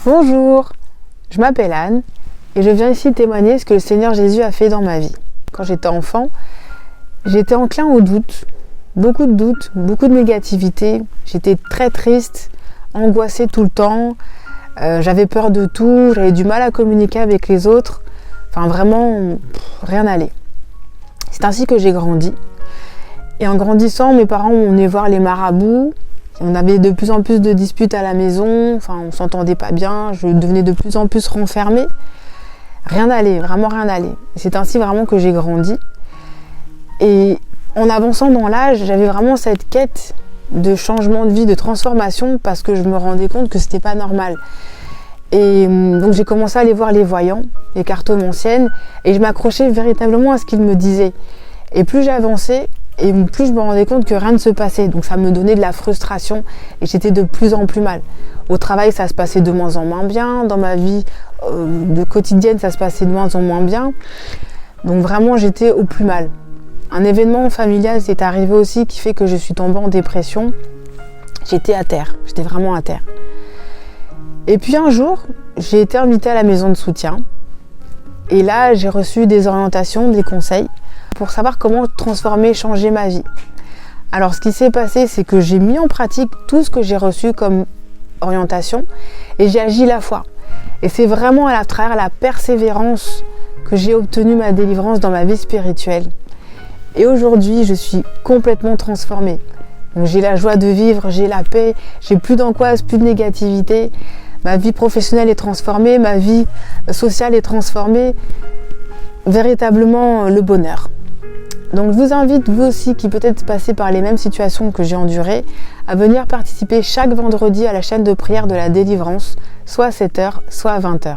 Bonjour, je m'appelle Anne et je viens ici témoigner ce que le Seigneur Jésus a fait dans ma vie. Quand j'étais enfant, j'étais enclin au doute, beaucoup de négativité. J'étais très triste, angoissée tout le temps, j'avais peur de tout, j'avais du mal à communiquer avec les autres. Enfin vraiment, rien n'allait. C'est ainsi que j'ai grandi. Et en grandissant, mes parents m'ont emmené voir les marabouts. On avait de plus en plus de disputes à la maison, enfin on s'entendait pas bien, je devenais de plus en plus renfermée. Rien n'allait, vraiment rien n'allait. C'est ainsi vraiment que j'ai grandi. Et en avançant dans l'âge, j'avais vraiment cette quête de changement de vie, de transformation, parce que je me rendais compte que c'était pas normal. Et donc j'ai commencé à aller voir les voyants, les cartomanciennes, et je m'accrochais véritablement à ce qu'ils me disaient. Et plus j'avançais, et plus je me rendais compte que rien ne se passait. Donc ça me donnait de la frustration et j'étais de plus en plus mal. Au travail, ça se passait de moins en moins bien. Dans ma vie de quotidienne, ça se passait de moins en moins bien. Donc vraiment, j'étais au plus mal. Un événement familial s'est arrivé aussi qui fait que je suis tombée en dépression. J'étais à terre. J'étais vraiment à terre. Et puis un jour, j'ai été invitée à la maison de soutien. Et là, j'ai reçu des orientations, des conseils pour savoir comment transformer, changer ma vie. Alors ce qui s'est passé, c'est que j'ai mis en pratique tout ce que j'ai reçu comme orientation et j'ai agi la foi. Et c'est vraiment à travers la persévérance que j'ai obtenu ma délivrance dans ma vie spirituelle. Et aujourd'hui, je suis complètement transformée. Donc, j'ai la joie de vivre, j'ai la paix, j'ai plus d'angoisse, plus de négativité. Ma vie professionnelle est transformée, ma vie sociale est transformée. Véritablement le bonheur. Donc je vous invite, vous aussi qui peut-être passez par les mêmes situations que j'ai endurées, à venir participer chaque vendredi à la chaîne de prière de la délivrance, soit à 7h, soit à 20h.